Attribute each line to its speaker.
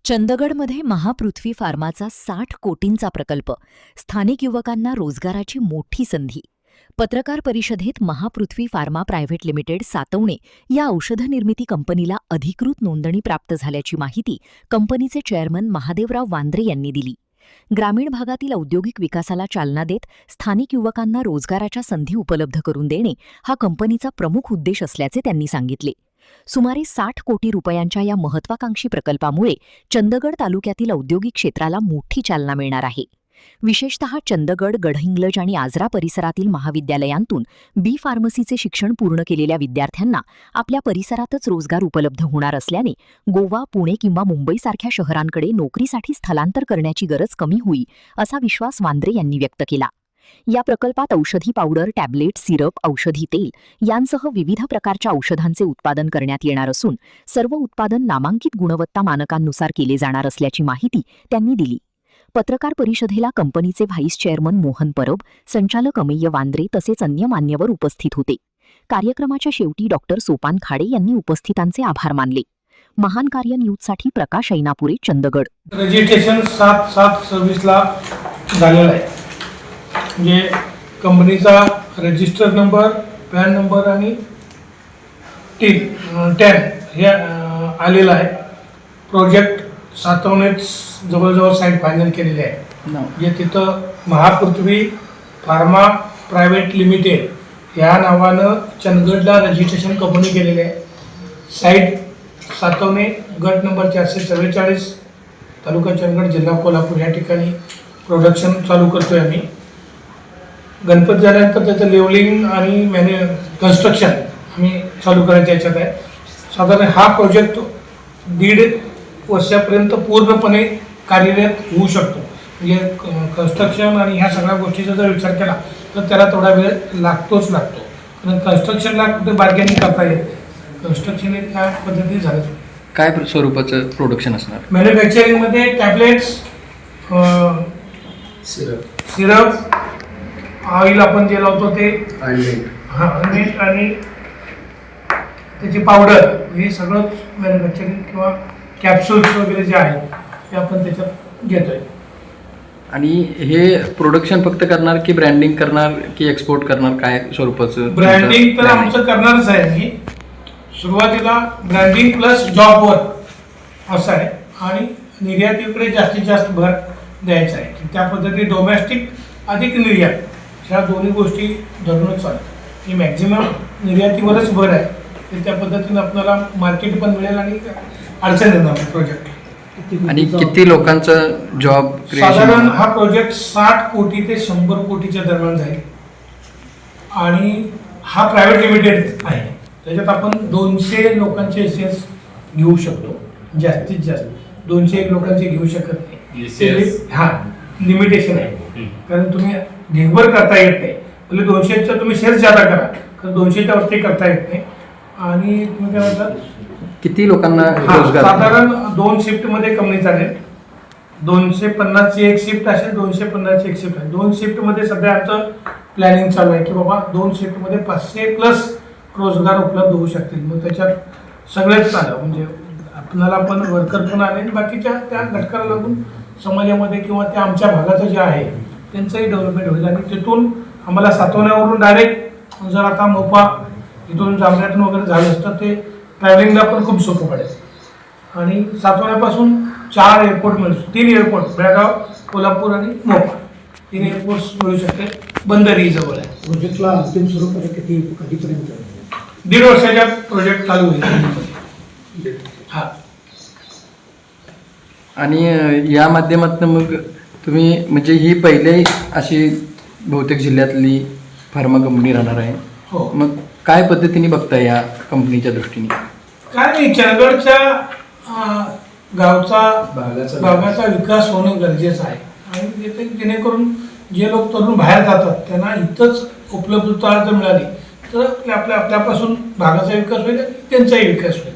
Speaker 1: चंदगडमध्ये महापृथ्वी फार्माचा 60 कोटींचा प्रकल्प, स्थानिक युवकांना रोजगाराची मोठी संधी. पत्रकार परिषदेत महापृथ्वी फार्मा प्रायव्हेट लिमिटेड सातवणे या औषध निर्मिती कंपनीला अधिकृत नोंदणी प्राप्त झाल्याची माहिती कंपनीचे चेअरमन महादेवराव वांद्रे यांनी दिली. ग्रामीण भागातील औद्योगिक विकासाला चालना देत स्थानिक युवकांना रोजगाराच्या संधी उपलब्ध करून देणे हा कंपनीचा प्रमुख उद्देश असल्याचे त्यांनी सांगितले. सुमारे 60 कोटी रुपयांच्या या महत्वाकांक्षी प्रकल्पामुळे चंदगड तालुक्यातील औद्योगिक क्षेत्राला मोठी चालना मिळणार आहे. विशेषतः चंदगड, गडहिंग्लज आणि आजरा परिसरातील महाविद्यालयांतून बी फार्मसीचे शिक्षण पूर्ण केलेल्या विद्यार्थ्यांना आपल्या परिसरातच रोजगार उपलब्ध होणार असल्याने गोवा, पुणे किंवा मुंबईसारख्या शहरांकडे नोकरीसाठी स्थलांतर करण्याची गरज कमी होईल, असा विश्वास वांद्रे यांनी व्यक्त केला. या प्रकल्पात औषधी पावडर, टॅब्लेट, सिरप, औषधी तेल यांसह विविध प्रकारच्या औषधांचे उत्पादन करण्यात येणार असून सर्व उत्पादन नामांकित गुणवत्ता मानकांनुसार केले जाणार असल्याची माहिती त्यांनी दिली. पत्रकार परिषदेला कंपनीचे व्हाईस चेअरमन मोहन परब, संचालक अमेय वांद्रे तसेच अन्य मान्यवर उपस्थित होते. कार्यक्रमाच्या शेवटी डॉक्टर सोपान खाडे यांनी उपस्थितांचे आभार मानले. महान कार्य न्यूजसाठी प्रकाश ऐनापुरे, चंदगड.
Speaker 2: रजिस्ट्रेशन 7/7/26 ला झालेलं आहे. म्हणजे कंपनीचा रजिस्टर नंबर, पॅन नंबर आणि 10 हे आलेलं आहे. प्रोजेक्ट सातवणेच जवळजवळ साईट फायनल केलेली आहे. म्हणजे तिथं महापृथ्वी फार्मा प्रायव्हेट लिमिटेड या नावानं चंदगडला रजिस्ट्रेशन कंपनी केलेली आहे. साईट सातवणे, गट नंबर 444, तालुका चंदगड, जिल्हा कोल्हापूर या ठिकाणी प्रोडक्शन चालू करतोय आम्ही. गणपती झाल्यानंतर त्याचं लेवलिंग आणि कन्स्ट्रक्शन आम्ही चालू करायच्या याच्यात आहे. साधारण हा प्रोजेक्ट 1.5 वर्षापर्यंत पूर्णपणे कार्यरत होऊ शकतो. म्हणजे कन्स्ट्रक्शन आणि ह्या सगळ्या गोष्टीचा जर विचार केला तर त्याला थोडा वेळ लागतो. कारण कन्स्ट्रक्शनला कुठे बार्गेनिंग करता येत नाही. कन्स्ट्रक्शन त्या पद्धतीने झालं.
Speaker 3: काय स्वरूपाचं प्रोडक्शन असणार?
Speaker 2: मॅन्युफॅक्चरिंगमध्ये टॅब्लेट्स, सिरप, ऑइल आपण जे लावतो ते, ऑइंटमेंट आणि त्याची पावडर, हे सगळं मॅन्युफॅक्चरिंग किंवा कॅप्सूल्स वगैरे जे आहेत ते आपण त्याच्यात घेतोय.
Speaker 3: आणि हे प्रोडक्शन फक्त करणार की ब्रँडिंग करणार की एक्सपोर्ट करणार? काय स्वरूपाचं?
Speaker 2: ब्रँडिंग तर आमचं करणारच आहे. मी सुरुवातीला ब्रँडिंग प्लस जॉब वर्क असं आहे आणि निर्यातीकडे जास्तीत जास्त भर द्यायचा आहे. त्या पद्धतीने डोमेस्टिक अधिक निर्यात ह्या दोन्ही गोष्टी धरूनच चालतात. ही मॅक्झिमम निर्यातीवरच भर आहे. त्या पद्धतीने आपल्याला मार्केट पण मिळेल आणि अडचण येणार प्रोजेक्ट.
Speaker 3: आणि किती लोकांचा जॉब
Speaker 2: साधारण हा प्रोजेक्ट 60 कोटी ते 100 कोटीच्या दरम्यान जाईल. आणि हा प्रायव्हेट लिमिटेड आहे. त्याच्यात आपण 200 लोकांचे शेअर्स घेऊ शकतो. जास्तीत जास्त 201 लोकांचे घेऊ शकत नाही. हा लिमिटेशन आहे. कारण तुम्ही ढेकभर करता येत नाही. म्हणजे 200चा तुम्ही शेअर्स जादा करा, कारण 200च्या वरती करता येत नाही. आणि तुम्ही काय म्हणतात,
Speaker 3: किती लोकांना रोजगार?
Speaker 2: साधारण 2 शिफ्टमध्ये कंपनी चालेल. 250ची एक शिफ्ट असेल, 250ची एक शिफ्ट आहे. 2 शिफ्टमध्ये सध्या आमचं प्लॅनिंग चालू आहे की बाबा 2 शिफ्टमध्ये 500+ रोजगार उपलब्ध होऊ शकतील. मग त्याच्यात सगळेच चालू, म्हणजे आपल्याला पण वर्कर पण आले, बाकीच्या त्या घटकाला लागून समाजामध्ये किंवा त्या आमच्या भागाचं जे आहे त्यांचंही डेव्हलपमेंट होईल. आणि तिथून आम्हाला सातवण्यावरून डायरेक्ट जर आता मोपा इथून जामण्यातून वगैरे झालं असतं ते ट्रॅव्हलिंगला पण खूप सोपं पडेल. आणि सातवण्यापासून 4 एअरपोर्ट मिळू, 3 एअरपोर्ट, बेळगाव, कोल्हापूर आणि मोपा, 3 एअरपोर्ट्स मिळू शकते. बंदरही जवळ आहे.
Speaker 4: प्रोजेक्टला अंतिम स्वरूप कधीपर्यंत?
Speaker 2: 1.5 वर्षाच्या प्रोजेक्ट चालू होईल. हा.
Speaker 3: आणि या माध्यमातून मग तुम्ही म्हणजे ही पहिले अशी बहुतेक जिल्ह्यातली फार्मा कंपनी राहणार आहे.
Speaker 2: हो.
Speaker 3: मग काय पद्धतीने बघताय या कंपनीच्या दृष्टीने?
Speaker 2: काय नाही, चंदगडच्या भागाचा विकास होणं गरजेचं आहे. आणि जेणेकरून जे लोक तरुण बाहेर जातात त्यांना इथंच उपलब्धता जर मिळाली तर आपल्यापासून भागाचा विकास होईल, त्यांचाही विकास होईल.